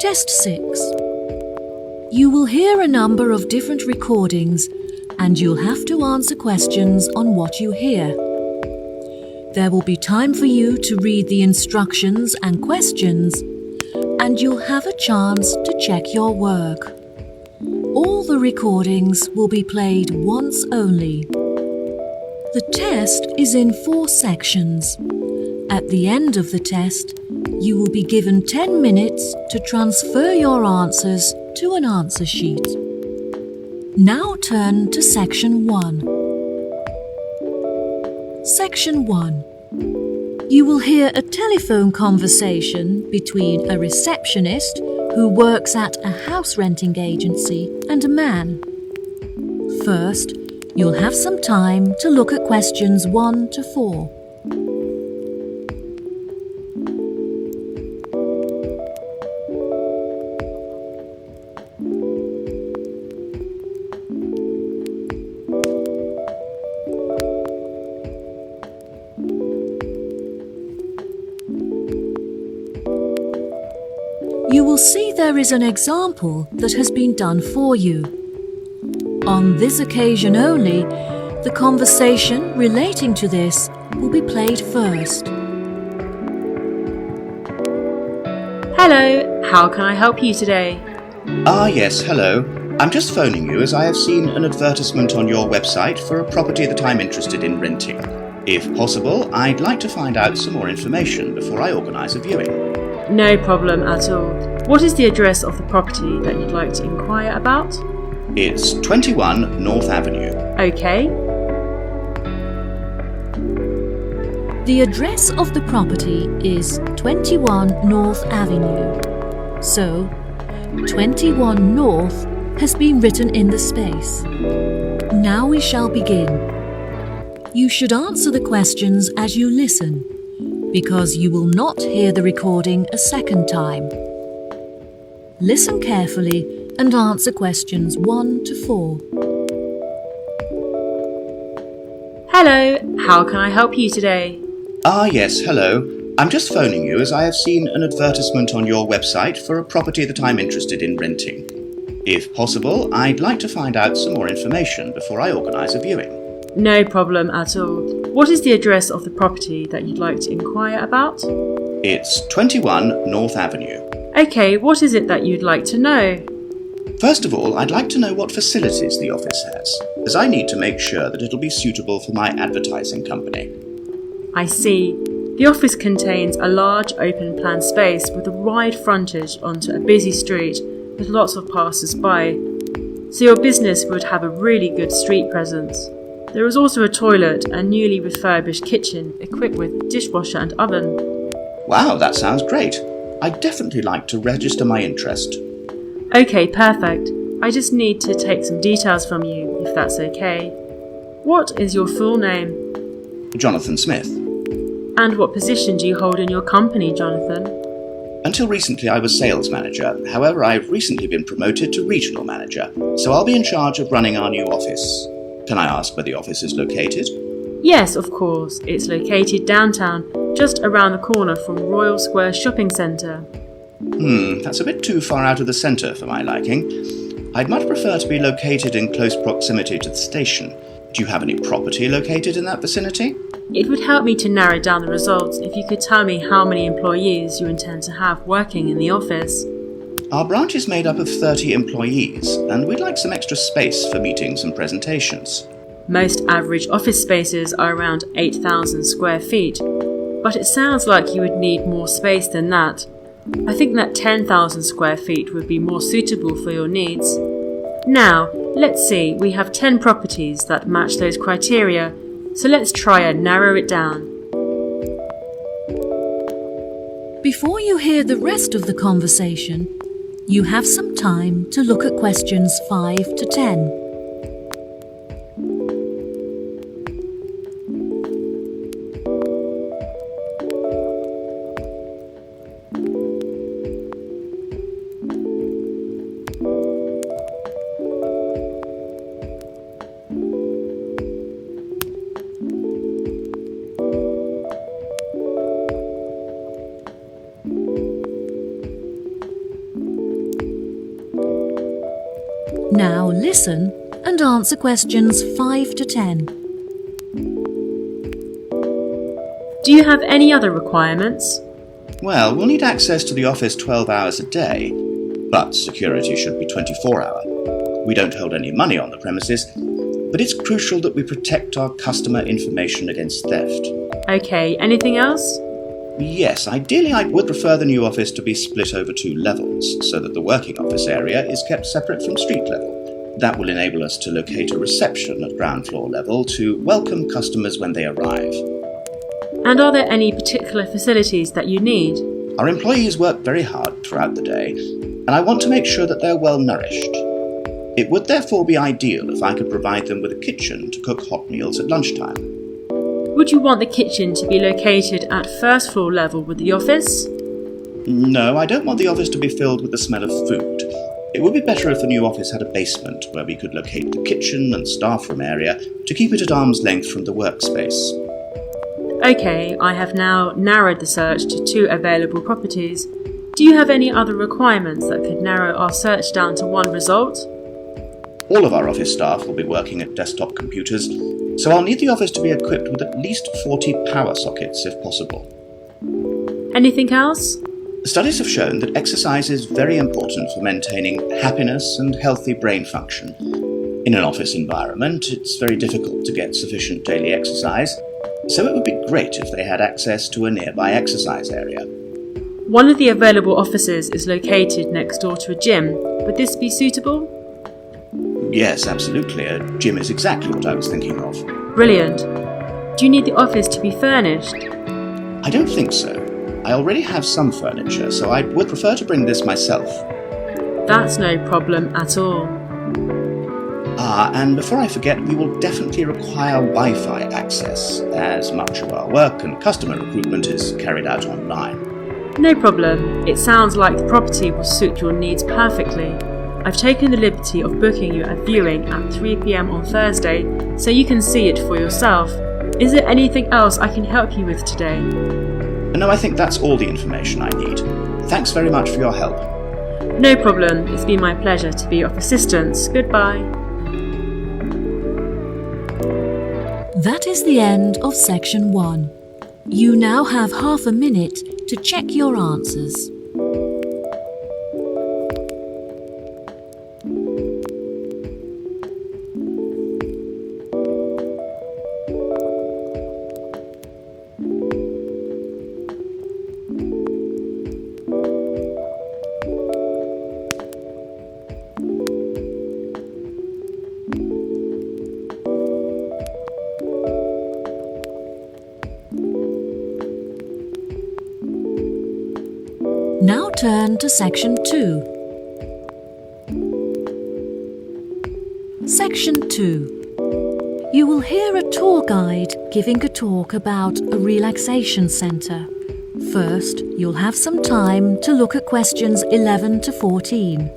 Test 6. You will hear a number of different recordings and you'll have to answer questions on what you hear. There will be time for you to read the instructions and questions, and you'll have a chance to check your work. All the recordings will be played once only. The test is in 4 sections. At the end of the test, you will be given 10 minutes to transfer your answers to an answer sheet. Now turn to Section 1. Section 1. You will hear a telephone conversation between a receptionist who works at a house renting agency and a man. First, you'll have some time to look at questions 1 to 4. You will see there is an example that has been done for you. On this occasion only, the conversation relating to this will be played first. Hello, how can I help you today? Yes, hello. I'm just phoning you as I have seen an advertisement on your website for a property that I'm interested in renting. If possible, I'd like to find out some more information before I organise a viewing. No problem at all. What is the address of the property that you'd like to inquire about? It's 21 North Avenue. Okay. The address of the property is 21 North Avenue. So, 21 North has been written in the space. Now we shall begin. You should answer the questions as you listen, because you will not hear the recording a second time. Listen carefully and answer questions 1 to 4. Hello, how can I help you today? Yes, hello. I'm just phoning you as I have seen an advertisement on your website for a property that I'm interested in renting. If possible, I'd like to find out some more information before I organise a viewing. No problem at all. What is the address of the property that you'd like to inquire about? It's 21 North Avenue. Okay, what is it that you'd like to know? First of all, I'd like to know what facilities the office has, as I need to make sure that it'll be suitable for my advertising company. I see. The office contains a large open plan space with a wide frontage onto a busy street with lots of passers-by, so your business would have a really good street presence. There is also a toilet and newly refurbished kitchen equipped with dishwasher and oven. Wow, that sounds great. I'd definitely like to register my interest. Okay, perfect. I just need to take some details from you, if that's okay. What is your full name? Jonathan Smith. And what position do you hold in your company, Jonathan? Until recently I was sales manager. However, I've recently been promoted to regional manager, so I'll be in charge of running our new office. Can I ask where the office is located? Yes, of course. It's located downtown, just around the corner from Royal Square Shopping Centre. That's a bit too far out of the centre for my liking. I'd much prefer to be located in close proximity to the station. Do you have any property located in that vicinity? It would help me to narrow down the results if you could tell me how many employees you intend to have working in the office. Our branch is made up of 30 employees, and we'd like some extra space for meetings and presentations. Most average office spaces are around 8,000 square feet, but it sounds like you would need more space than that. I think that 10,000 square feet would be more suitable for your needs. Now, let's see, we have 10 properties that match those criteria, so let's try and narrow it down. Before you hear the rest of the conversation, you have some time to look at questions 5 to 10. Now listen and answer questions 5 to 10. Do you have any other requirements? Well, we'll need access to the office 12 hours a day, but security should be 24-hour. We don't hold any money on the premises, but it's crucial that we protect our customer information against theft. Okay, anything else? Yes, ideally I would prefer the new office to be split over 2 levels, so that the working office area is kept separate from street level. That will enable us to locate a reception at ground floor level to welcome customers when they arrive. And are there any particular facilities that you need? Our employees work very hard throughout the day, and I want to make sure that they're well nourished. It would therefore be ideal if I could provide them with a kitchen to cook hot meals at lunchtime. Would you want the kitchen to be located at first floor level with the office? No, I don't want the office to be filled with the smell of food. It would be better if the new office had a basement where we could locate the kitchen and staff room area to keep it at arm's length from the workspace. Okay, I have now narrowed the search to 2 available properties. Do you have any other requirements that could narrow our search down to 1 result? All of our office staff will be working at desktop computers, so I'll need the office to be equipped with at least 40 power sockets if possible. Anything else? Studies have shown that exercise is very important for maintaining happiness and healthy brain function. In an office environment, it's very difficult to get sufficient daily exercise, so it would be great if they had access to a nearby exercise area. One of the available offices is located next door to a gym. Would this be suitable? Yes, absolutely. A gym is exactly what I was thinking of. Brilliant. Do you need the office to be furnished? I don't think so. I already have some furniture, so I would prefer to bring this myself. That's no problem at all. And before I forget, we will definitely require Wi-Fi access, as much of our work and customer recruitment is carried out online. No problem. It sounds like the property will suit your needs perfectly. I've taken the liberty of booking you a viewing at 3 p.m. on Thursday, so you can see it for yourself. Is there anything else I can help you with today? No, I think that's all the information I need. Thanks very much for your help. No problem. It's been my pleasure to be of assistance. Goodbye. That is the end of section 1. You now have half a minute to check your answers. Now turn to section 2. Section 2. You will hear a tour guide giving a talk about a relaxation centre. First, you'll have some time to look at questions 11 to 14.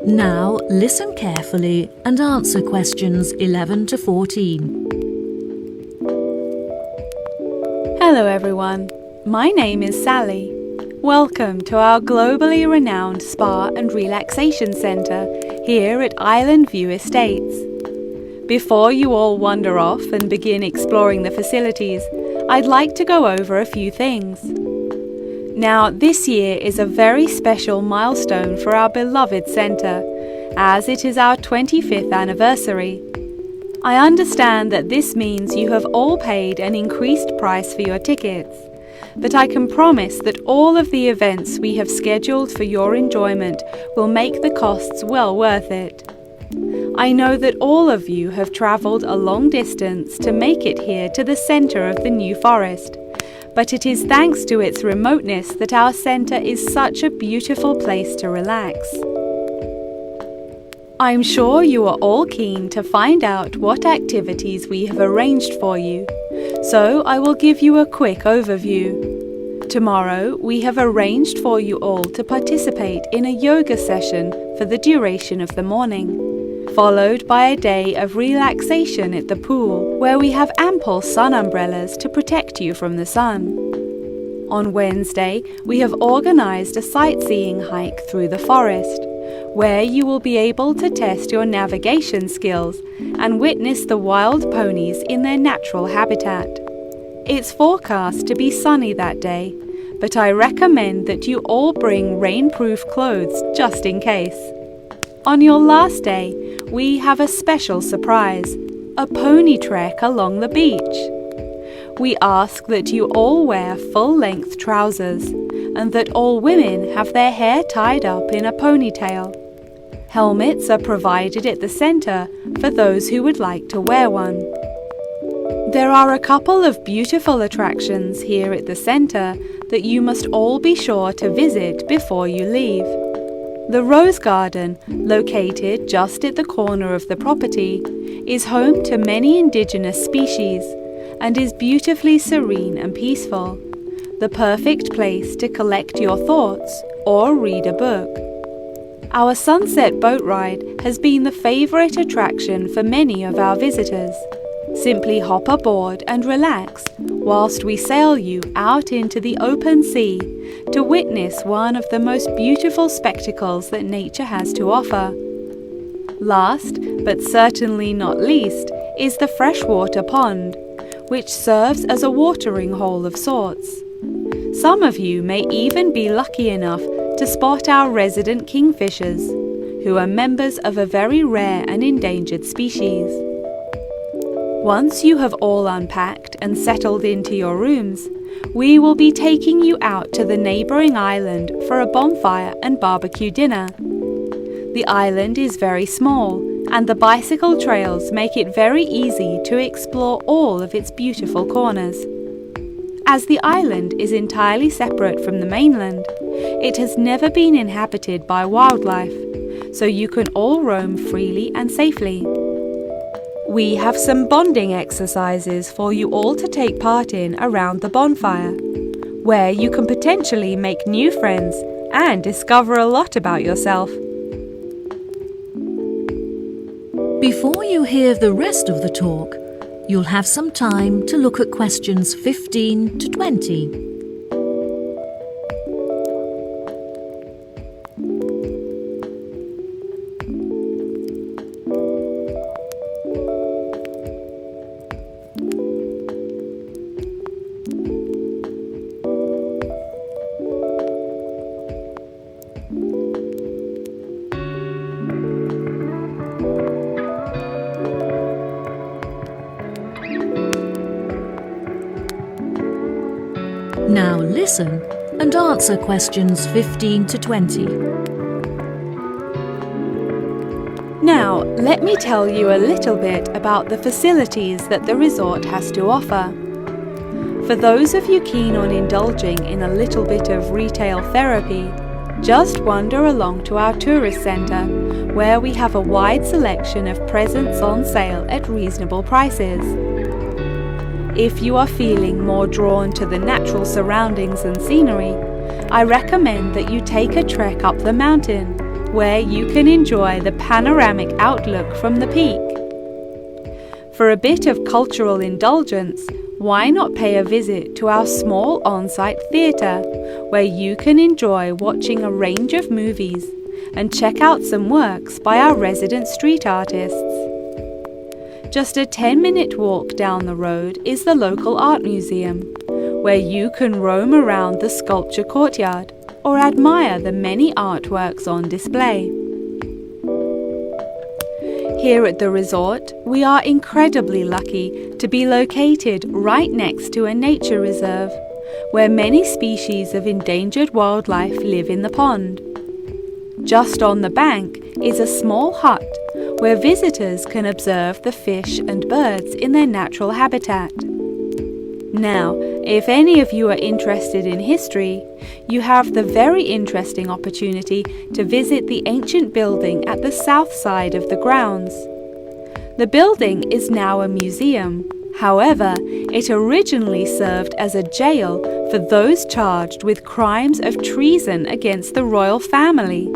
Now listen carefully and answer questions 11 to 14. Hello everyone, my name is Sally. Welcome to our globally renowned spa and relaxation centre here at Island View Estates. Before you all wander off and begin exploring the facilities, I'd like to go over a few things. Now, this year is a very special milestone for our beloved centre, as it is our 25th anniversary. I understand that this means you have all paid an increased price for your tickets, but I can promise that all of the events we have scheduled for your enjoyment will make the costs well worth it. I know that all of you have travelled a long distance to make it here to the centre of the New Forest, but it is thanks to its remoteness that our centre is such a beautiful place to relax. I'm sure you are all keen to find out what activities we have arranged for you, so I will give you a quick overview. Tomorrow, we have arranged for you all to participate in a yoga session for the duration of the morning, followed by a day of relaxation at the pool, where we have ample sun umbrellas to protect you from the sun. On Wednesday, we have organized a sightseeing hike through the forest, where you will be able to test your navigation skills and witness the wild ponies in their natural habitat. It's forecast to be sunny that day, but I recommend that you all bring rainproof clothes just in case. On your last day, we have a special surprise, a pony trek along the beach. We ask that you all wear full-length trousers and that all women have their hair tied up in a ponytail. Helmets are provided at the centre for those who would like to wear one. There are a couple of beautiful attractions here at the centre that you must all be sure to visit before you leave. The Rose Garden, located just at the corner of the property, is home to many indigenous species and is beautifully serene and peaceful, the perfect place to collect your thoughts or read a book. Our sunset boat ride has been the favourite attraction for many of our visitors. Simply hop aboard and relax whilst we sail you out into the open sea to witness one of the most beautiful spectacles that nature has to offer. Last, but certainly not least, is the freshwater pond, which serves as a watering hole of sorts. Some of you may even be lucky enough to spot our resident kingfishers, who are members of a very rare and endangered species. Once you have all unpacked and settled into your rooms, we will be taking you out to the neighbouring island for a bonfire and barbecue dinner. The island is very small, and the bicycle trails make it very easy to explore all of its beautiful corners. As the island is entirely separate from the mainland, it has never been inhabited by wildlife, so you can all roam freely and safely. We have some bonding exercises for you all to take part in around the bonfire, where you can potentially make new friends and discover a lot about yourself. Before you hear the rest of the talk, you'll have some time to look at questions 15 to 20. Now listen and answer questions 15 to 20. Now, let me tell you a little bit about the facilities that the resort has to offer. For those of you keen on indulging in a little bit of retail therapy, just wander along to our tourist centre, where we have a wide selection of presents on sale at reasonable prices. If you are feeling more drawn to the natural surroundings and scenery, I recommend that you take a trek up the mountain, where you can enjoy the panoramic outlook from the peak. For a bit of cultural indulgence, why not pay a visit to our small on-site theatre, where you can enjoy watching a range of movies and check out some works by our resident street artists. Just a 10-minute walk down the road is the local art museum, where you can roam around the sculpture courtyard or admire the many artworks on display. Here at the resort, we are incredibly lucky to be located right next to a nature reserve, where many species of endangered wildlife live in the pond. Just on the bank is a small hut where visitors can observe the fish and birds in their natural habitat. Now, if any of you are interested in history, you have the very interesting opportunity to visit the ancient building at the south side of the grounds. The building is now a museum. However, it originally served as a jail for those charged with crimes of treason against the royal family.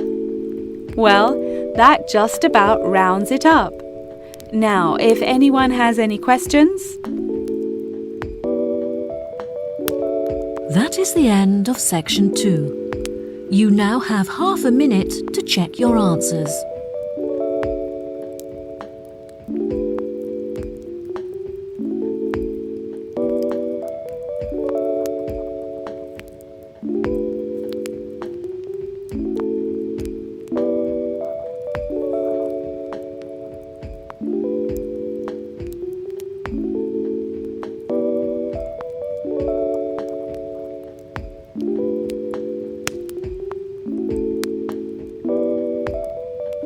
Well, that just about rounds it up. Now, if anyone has any questions? That is the end of section 2. You now have half a minute to check your answers.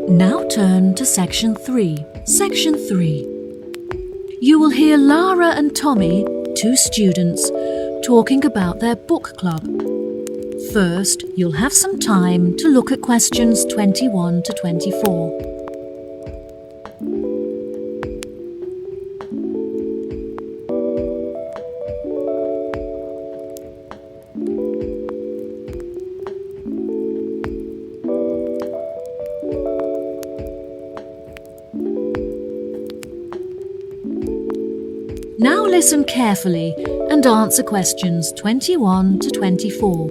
Now turn to section 3. Section 3. You will hear Lara and Tommy, 2 students, talking about their book club. First, you'll have some time to look at questions 21 to 24. Now listen carefully and answer questions 21 to 24.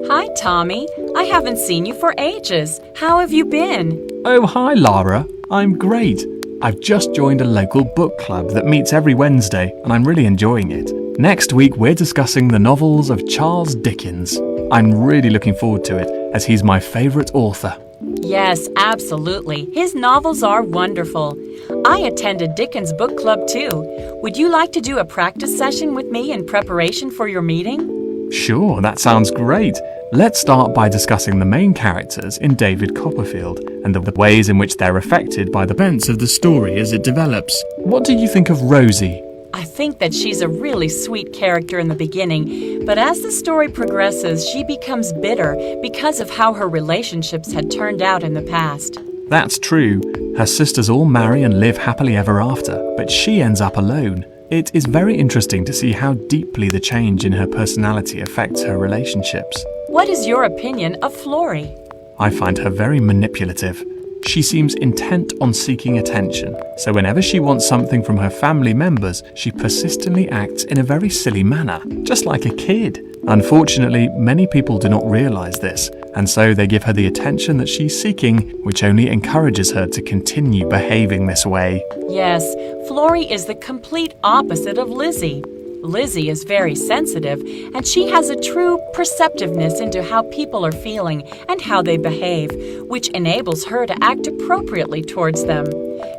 Hi, Tommy. I haven't seen you for ages. How have you been? Oh, hi, Lara. I'm great. I've just joined a local book club that meets every Wednesday, and I'm really enjoying it. Next week, we're discussing the novels of Charles Dickens. I'm really looking forward to it, as he's my favourite author. Yes, absolutely. His novels are wonderful. I attended Dickens' book club too. Would you like to do a practice session with me in preparation for your meeting? Sure, that sounds great. Let's start by discussing the main characters in David Copperfield and the ways in which they're affected by the events of the story as it develops. What do you think of Rosie? I think that she's a really sweet character in the beginning, but as the story progresses, she becomes bitter because of how her relationships had turned out in the past. That's true. Her sisters all marry and live happily ever after, but she ends up alone. It is very interesting to see how deeply the change in her personality affects her relationships. What is your opinion of Florrie? I find her very manipulative. She seems intent on seeking attention, so whenever she wants something from her family members, she persistently acts in a very silly manner, just like a kid. Unfortunately, many people do not realise this, and so they give her the attention that she's seeking, which only encourages her to continue behaving this way. Yes, Florrie is the complete opposite of Lizzie. Lizzie is very sensitive, and she has a true perceptiveness into how people are feeling and how they behave, which enables her to act appropriately towards them.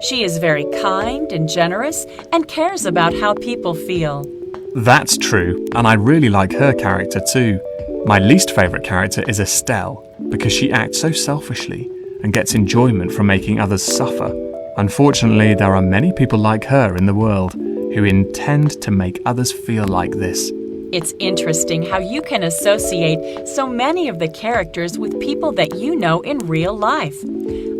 She is very kind and generous and cares about how people feel. That's true, and I really like her character too. My least favourite character is Estelle, because she acts so selfishly and gets enjoyment from making others suffer. Unfortunately, there are many people like her in the world who intend to make others feel like this. It's interesting how you can associate so many of the characters with people that you know in real life.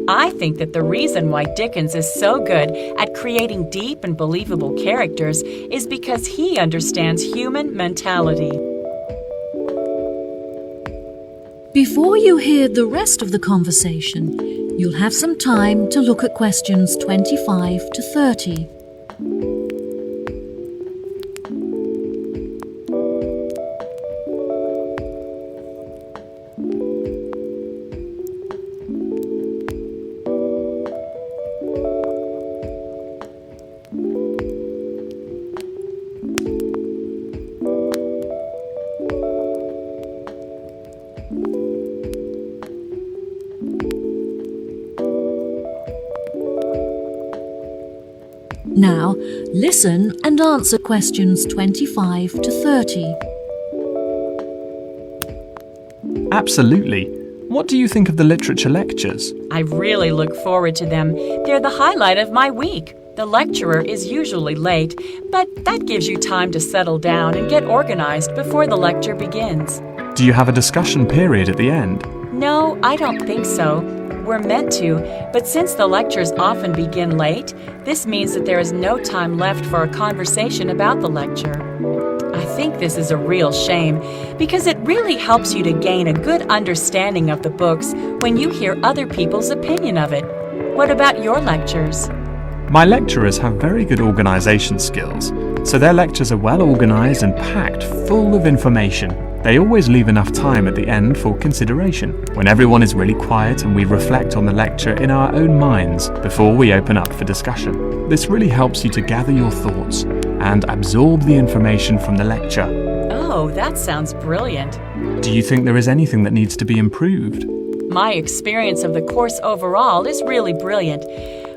I think that the reason why Dickens is so good at creating deep and believable characters is because he understands human mentality. Before you hear the rest of the conversation, you'll have some time to look at questions 25 to 30. Now, listen and answer questions 25 to 30. Absolutely. What do you think of the literature lectures? I really look forward to them. They're the highlight of my week. The lecturer is usually late, but that gives you time to settle down and get organized before the lecture begins. Do you have a discussion period at the end? No, I don't think so. We're meant to, but since the lectures often begin late, this means that there is no time left for a conversation about the lecture. I think this is a real shame because it really helps you to gain a good understanding of the books when you hear other people's opinion of it. What about your lectures? My lecturers have very good organisation skills, so their lectures are well organised and packed full of information. They always leave enough time at the end for consideration, when everyone is really quiet and we reflect on the lecture in our own minds before we open up for discussion. This really helps you to gather your thoughts and absorb the information from the lecture. Oh, that sounds brilliant. Do you think there is anything that needs to be improved? My experience of the course overall is really brilliant,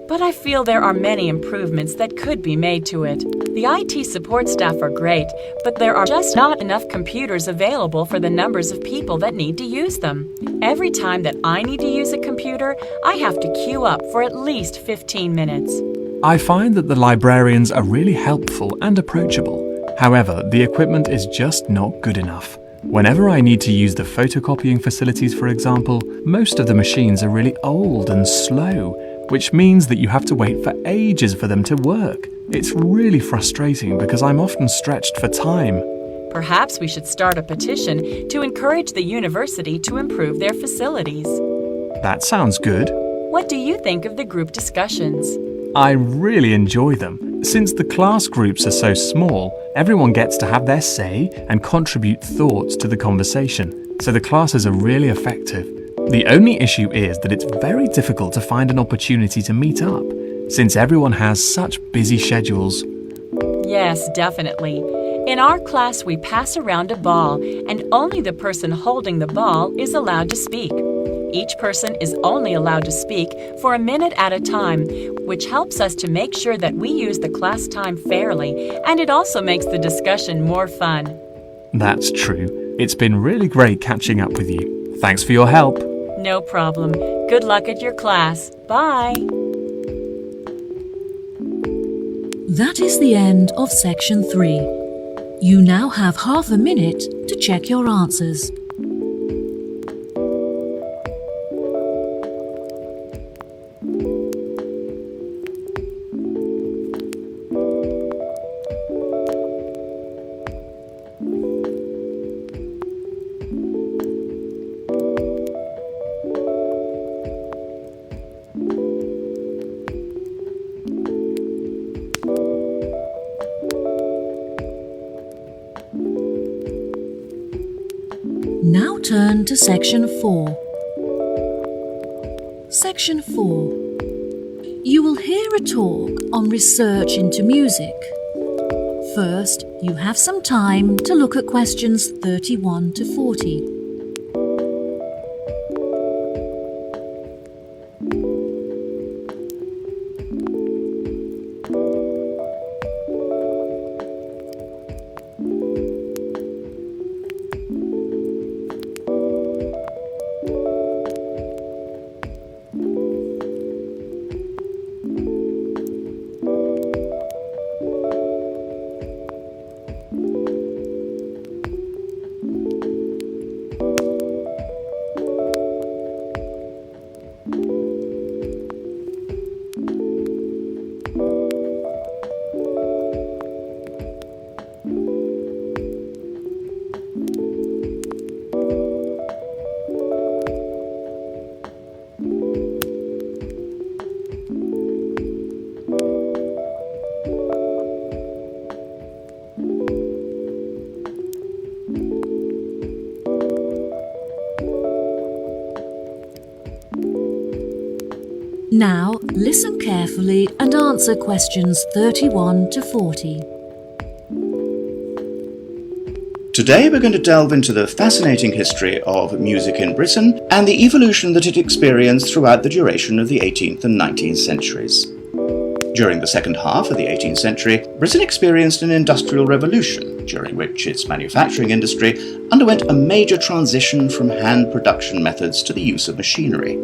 but I feel there are many improvements that could be made to it. The IT support staff are great, but there are just not enough computers available for the numbers of people that need to use them. Every time that I need to use a computer, I have to queue up for at least 15 minutes. I find that the librarians are really helpful and approachable. However, the equipment is just not good enough. Whenever I need to use the photocopying facilities, for example, most of the machines are really old and slow, which means that you have to wait for ages for them to work. It's really frustrating because I'm often stretched for time. Perhaps we should start a petition to encourage the university to improve their facilities. That sounds good. What do you think of the group discussions? I really enjoy them. Since the class groups are so small, everyone gets to have their say and contribute thoughts to the conversation, so the classes are really effective. The only issue is that it's very difficult to find an opportunity to meet up, since everyone has such busy schedules. Yes, definitely. In our class, we pass around a ball, and only the person holding the ball is allowed to speak. Each person is only allowed to speak for a minute at a time, which helps us to make sure that we use the class time fairly, and it also makes the discussion more fun. That's true. It's been really great catching up with you. Thanks for your help. No problem. Good luck at your class. Bye. That is the end of section 3. You now have half a minute to check your answers. Now turn to section 4. Section 4. You will hear a talk on research into music. First, you have some time to look at questions 31 to 40. Now, listen carefully and answer questions 31 to 40. Today we're going to delve into the fascinating history of music in Britain and the evolution that it experienced throughout the duration of the 18th and 19th centuries. During the second half of the 18th century, Britain experienced an industrial revolution, during which its manufacturing industry underwent a major transition from hand production methods to the use of machinery.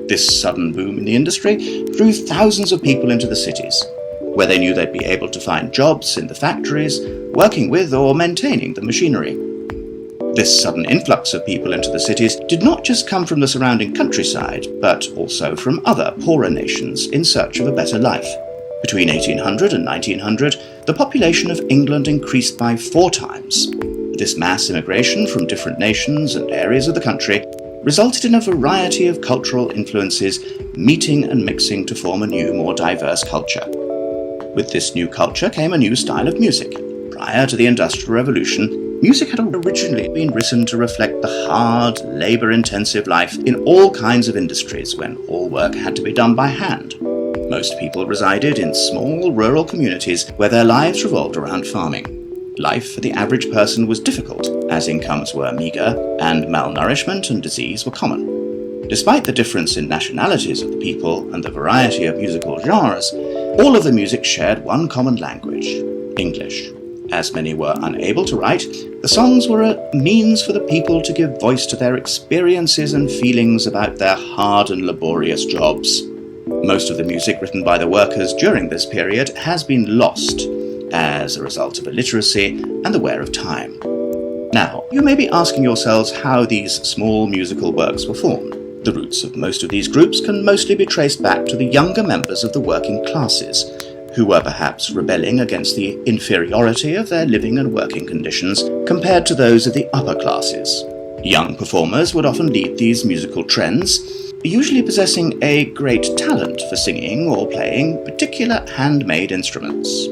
This sudden boom in the industry drew thousands of people into the cities, where they knew they'd be able to find jobs in the factories, working with or maintaining the machinery. This sudden influx of people into the cities did not just come from the surrounding countryside, but also from other poorer nations in search of a better life. Between 1800 and 1900, the population of England increased by 4 times. This mass immigration from different nations and areas of the country resulted in a variety of cultural influences meeting and mixing to form a new, more diverse culture. With this new culture came a new style of music. Prior to the Industrial Revolution, music had originally been written to reflect the hard, labour-intensive life in all kinds of industries when all work had to be done by hand. Most people resided in small rural communities where their lives revolved around farming. Life for the average person was difficult, as incomes were meagre and malnourishment and disease were common. Despite the difference in nationalities of the people and the variety of musical genres, all of the music shared one common language, English. As many were unable to write, the songs were a means for the people to give voice to their experiences and feelings about their hard and laborious jobs. Most of the music written by the workers during this period has been lost as a result of illiteracy and the wear of time. Now, you may be asking yourselves how these small musical works were formed. The roots of most of these groups can mostly be traced back to the younger members of the working classes, who were perhaps rebelling against the inferiority of their living and working conditions compared to those of the upper classes. Young performers would often lead these musical trends, usually possessing a great talent for singing or playing particular handmade instruments.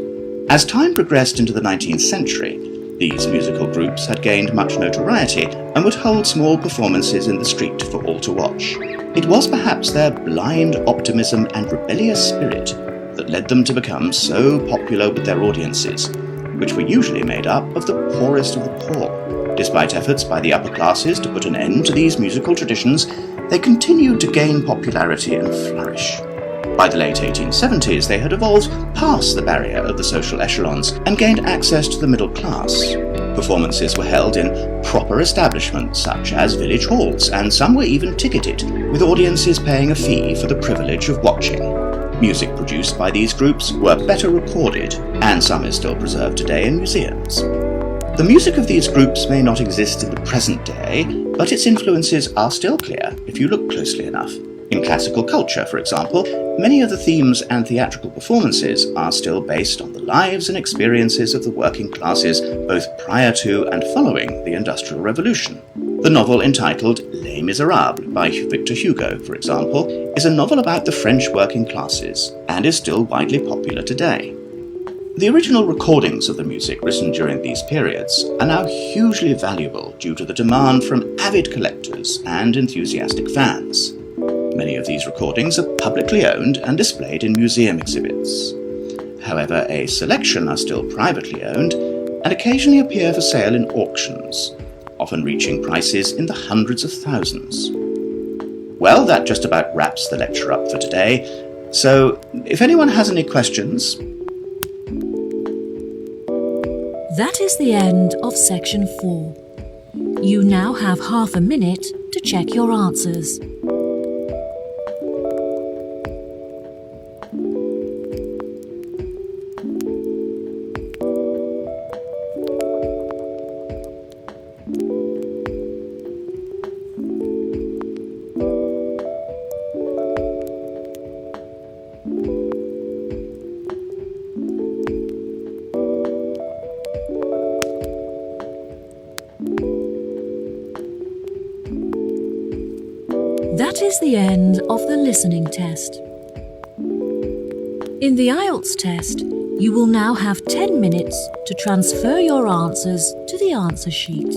As time progressed into the 19th century, these musical groups had gained much notoriety and would hold small performances in the street for all to watch. It was perhaps their blind optimism and rebellious spirit that led them to become so popular with their audiences, which were usually made up of the poorest of the poor. Despite efforts by the upper classes to put an end to these musical traditions, they continued to gain popularity and flourish. By the late 1870s, they had evolved past the barrier of the social echelons and gained access to the middle class. Performances were held in proper establishments such as village halls, and some were even ticketed, with audiences paying a fee for the privilege of watching. Music produced by these groups were better recorded, and some is still preserved today in museums. The music of these groups may not exist in the present day, but its influences are still clear if you look closely enough. In classical culture, for example, many of the themes and theatrical performances are still based on the lives and experiences of the working classes both prior to and following the Industrial Revolution. The novel entitled Les Miserables by Victor Hugo, for example, is a novel about the French working classes and is still widely popular today. The original recordings of the music written during these periods are now hugely valuable due to the demand from avid collectors and enthusiastic fans. Many of these recordings are publicly owned and displayed in museum exhibits. However, a selection are still privately owned and occasionally appear for sale in auctions, often reaching prices in the hundreds of thousands. Well, that just about wraps the lecture up for today, so if anyone has any questions... That is the end of section 4. You now have half a minute to check your answers. That is the end of the listening test. In the IELTS test, you will now have 10 minutes to transfer your answers to the answer sheet.